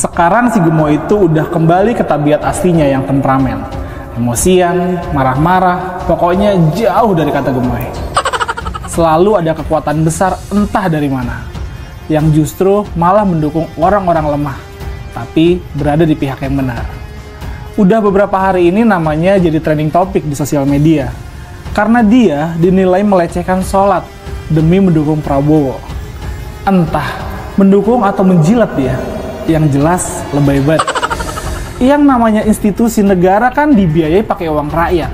Sekarang si Gemoy itu udah kembali ke tabiat aslinya yang temperamen. Emosian, marah-marah, pokoknya jauh dari kata Gemoy. Selalu ada kekuatan besar entah dari mana, yang justru malah mendukung orang-orang lemah, tapi berada di pihak yang benar. Udah beberapa hari ini namanya jadi trending topik di sosial media, karena dia dinilai melecehkan sholat demi mendukung Prabowo. Entah mendukung atau menjilat dia, yang jelas lebay banget. Yang namanya institusi negara kan dibiayai pakai uang rakyat.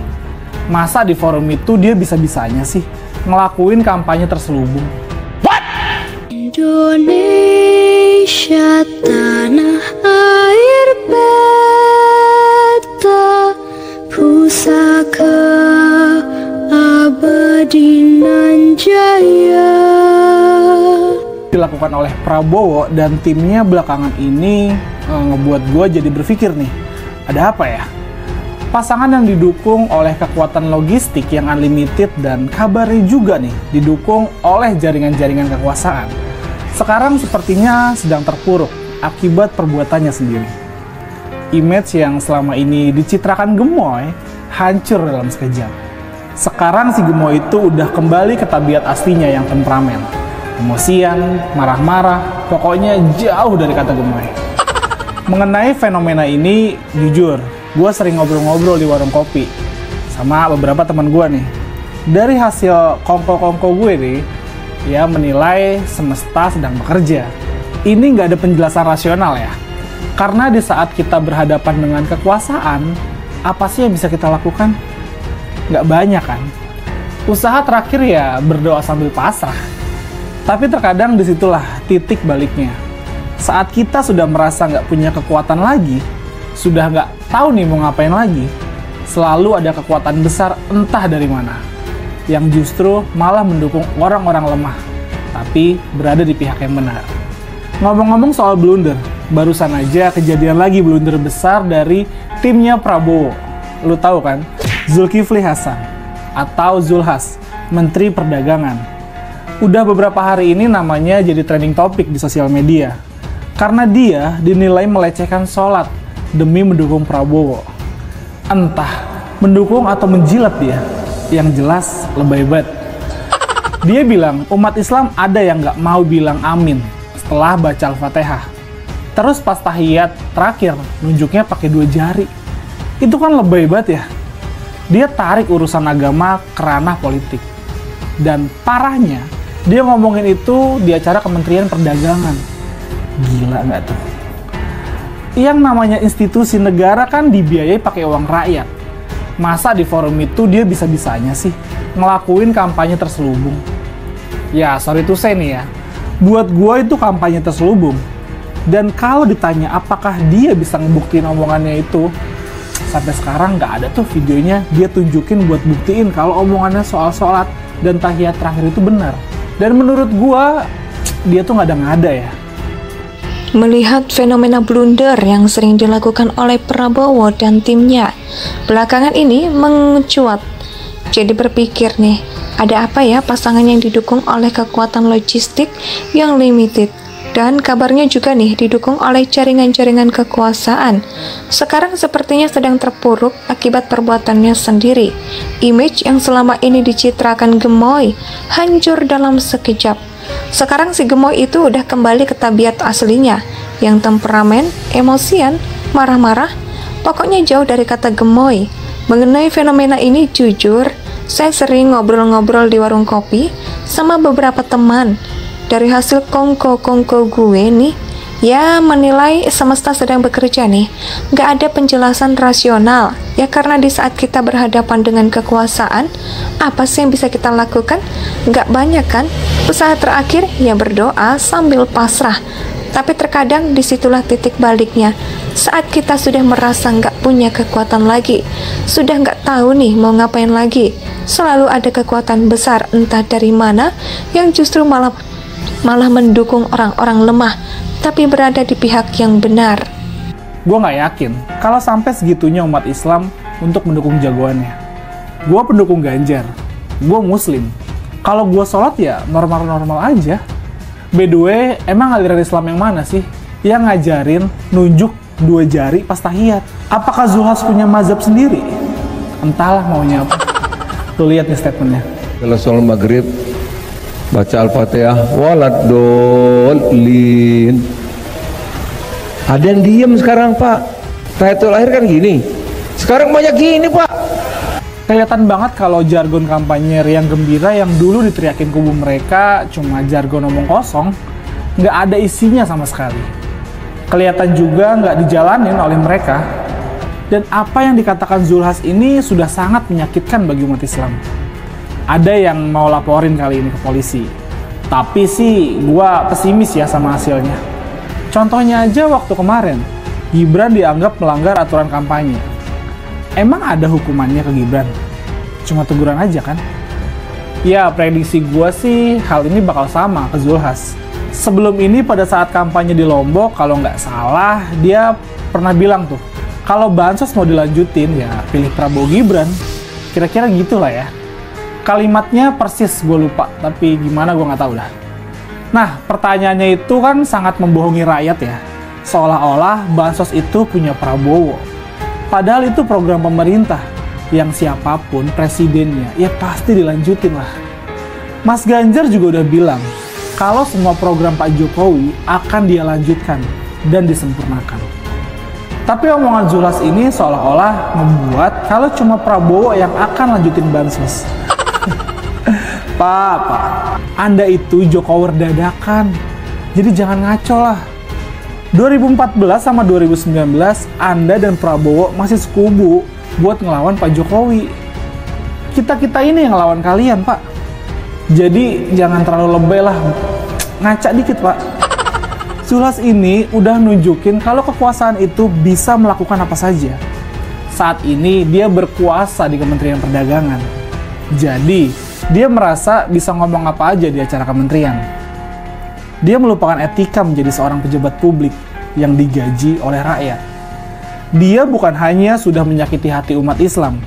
Masa di forum itu dia bisa-bisanya sih ngelakuin kampanye terselubung? What? Indonesia tanah air beta, pusaka abadi nan jaya. Dilakukan oleh Prabowo dan timnya belakangan ini ngebuat gue jadi berpikir nih, ada apa ya? Pasangan yang didukung oleh kekuatan logistik yang unlimited dan kabarnya juga nih didukung oleh jaringan-jaringan kekuasaan, sekarang sepertinya sedang terpuruk akibat perbuatannya sendiri. Image yang selama ini dicitrakan Gemoy hancur dalam sekejap. Sekarang si Gemoy itu udah kembali ke tabiat aslinya yang temperamen. Emosian, marah-marah, pokoknya jauh dari kata Gemoy. Mengenai fenomena ini, jujur, gue sering ngobrol-ngobrol di warung kopi sama beberapa teman gue nih. Dari hasil kongko-kongko gue nih, ya menilai semesta sedang bekerja. Ini nggak ada penjelasan rasional ya. Karena di saat kita berhadapan dengan kekuasaan, apa sih yang bisa kita lakukan? Nggak banyak kan? Usaha terakhir ya berdoa sambil pasrah. Tapi terkadang disitulah titik baliknya. Saat kita sudah merasa nggak punya kekuatan lagi, sudah nggak tahu nih mau ngapain lagi, selalu ada kekuatan besar entah dari mana, yang justru malah mendukung orang-orang lemah, tapi berada di pihak yang benar. Ngomong-ngomong soal blunder, barusan aja kejadian lagi blunder besar dari timnya Prabowo. Lu tahu kan? Zulkifli Hasan atau Zulhas, Menteri Perdagangan. Udah beberapa hari ini namanya jadi trending topik di sosial media, karena dia dinilai melecehkan sholat demi mendukung Prabowo. Entah mendukung atau menjilat dia, yang jelas lebay banget. Dia bilang umat Islam ada yang nggak mau bilang amin setelah baca Al-Fatihah. Terus pas tahiyat terakhir nunjuknya pakai 2 jari. Itu kan lebay banget ya. Dia tarik urusan agama ke ranah politik. Dan parahnya, dia ngomongin itu di acara Kementerian Perdagangan. Gila nggak tuh? Yang namanya institusi negara kan dibiayai pakai uang rakyat. Masa di forum itu dia bisa-bisanya sih ngelakuin kampanye terselubung? Ya, sorry to say nih ya. Buat gue itu kampanye terselubung. Dan kalau ditanya apakah dia bisa ngebuktiin omongannya itu, sampai sekarang nggak ada tuh videonya dia tunjukin buat buktiin kalau omongannya soal sholat dan tahiyat terakhir itu benar. Dan menurut gua, dia tuh ngada-ngada ya. Melihat fenomena blunder yang sering dilakukan oleh Prabowo dan timnya belakangan ini mencuat, jadi berpikir nih, ada apa ya pasangan yang didukung oleh kekuatan logistik yang limited dan kabarnya juga nih didukung oleh jaringan-jaringan kekuasaan. Sekarang sepertinya sedang terpuruk akibat perbuatannya sendiri. Image yang selama ini dicitrakan Gemoy hancur dalam sekejap. Sekarang si Gemoy itu udah kembali ke tabiat aslinya, yang temperamen, emosian, marah-marah, pokoknya jauh dari kata Gemoy. Mengenai fenomena ini jujur, saya sering ngobrol-ngobrol di warung kopi sama beberapa teman. Dari hasil kongko-kongko gue nih, ya menilai semesta sedang bekerja nih. Gak ada penjelasan rasional. Ya karena di saat kita berhadapan dengan kekuasaan, apa sih yang bisa kita lakukan? Gak banyak kan? Usaha terakhir ya berdoa sambil pasrah. Tapi terkadang disitulah titik baliknya. Saat kita sudah merasa gak punya kekuatan lagi, sudah gak tahu nih mau ngapain lagi, selalu ada kekuatan besar entah dari mana yang justru malah mendukung orang-orang lemah, tapi berada di pihak yang benar. Gue nggak yakin kalau sampai segitunya umat Islam untuk mendukung jagoannya. Gue pendukung Ganjar, gue Muslim. Kalau gue sholat ya normal-normal aja. By the way, emang aliran Islam yang mana sih yang ngajarin nunjuk 2 jari pas tahiyat. Apakah Zulhas punya mazhab sendiri? Entahlah maunya apa. Tuh lihat nih statementnya. Kalau sholat maghrib baca Al-Fatihah waladolin. Ada yang diem sekarang Pak. Tahiyatul akhir kan gini. Sekarang banyak gini Pak. Kelihatan banget kalau jargon kampanye riang gembira yang dulu diteriakin kubu mereka cuma jargon omong kosong, nggak ada isinya sama sekali. Kelihatan juga nggak dijalanin oleh mereka. Dan apa yang dikatakan Zulhas ini sudah sangat menyakitkan bagi umat Islam. Ada yang mau laporin kali ini ke polisi. Tapi sih gua pesimis ya sama hasilnya. Contohnya aja waktu kemarin, Gibran dianggap melanggar aturan kampanye. Emang ada hukumannya ke Gibran? Cuma teguran aja kan? Ya, prediksi gue sih hal ini bakal sama ke Zulhas. Sebelum ini pada saat kampanye di Lombok, kalau nggak salah, dia pernah bilang tuh, kalau bansos mau dilanjutin ya pilih Prabowo Gibran. Kira-kira gitulah ya. Kalimatnya persis gue lupa, tapi gimana gue nggak tahu dah. Nah, pertanyaannya itu kan sangat membohongi rakyat ya. Seolah-olah bansos itu punya Prabowo. Padahal itu program pemerintah yang siapapun presidennya ya pasti dilanjutin lah. Mas Ganjar juga udah bilang kalau semua program Pak Jokowi akan dia lanjutkan dan disempurnakan. Tapi omongan Zulhas ini seolah-olah membuat kalau cuma Prabowo yang akan lanjutin bansos. Pak, Anda itu Jokowi dadakan. Jadi jangan ngaco lah. 2014 sama 2019, Anda dan Prabowo masih sekubu buat ngelawan Pak Jokowi. Kita-kita ini yang ngelawan kalian, Pak. Jadi jangan terlalu lebay lah. Ngaca dikit, Pak. Zulhas ini udah nunjukin kalau kekuasaan itu bisa melakukan apa saja. Saat ini dia berkuasa di Kementerian Perdagangan. Jadi, dia merasa bisa ngomong apa aja di acara kementerian. Dia melupakan etika menjadi seorang pejabat publik yang digaji oleh rakyat. Dia bukan hanya sudah menyakiti hati umat Islam,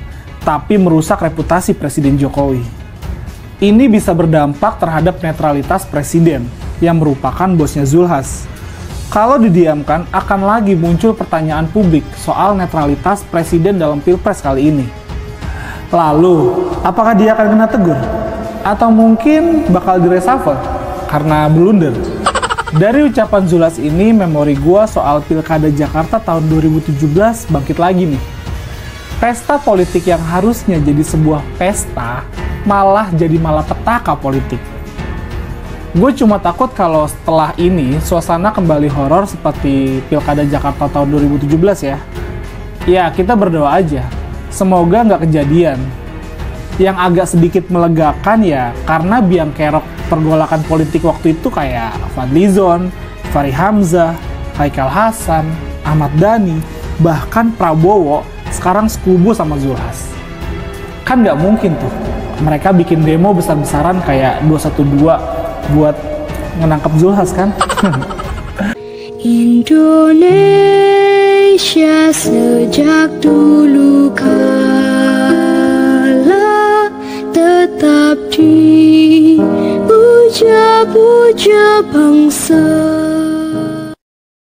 tapi merusak reputasi Presiden Jokowi. Ini bisa berdampak terhadap netralitas Presiden yang merupakan bosnya Zulhas. Kalau didiamkan, akan lagi muncul pertanyaan publik soal netralitas Presiden dalam Pilpres kali ini. Lalu, apakah dia akan kena tegur? Atau mungkin bakal direshuffle karena blunder? Dari ucapan Zulhas ini, memori gua soal Pilkada Jakarta tahun 2017 bangkit lagi nih. Pesta politik yang harusnya jadi sebuah pesta, malah jadi malapetaka politik. Gue cuma takut kalau setelah ini, suasana kembali horor seperti Pilkada Jakarta tahun 2017 ya. Ya, kita berdoa aja. Semoga nggak kejadian. Yang agak sedikit melegakan ya, karena biang kerok pergolakan politik waktu itu kayak Fadlizon, Fahri Hamzah, Haikal Hasan, Ahmad Dhani, bahkan Prabowo sekarang sekubu sama Zulhas. Kan nggak mungkin tuh mereka bikin demo besar-besaran kayak 212 buat menangkap Zulhas kan? Indonesia sejak dulu kala tetap dipuja-puja bangsa.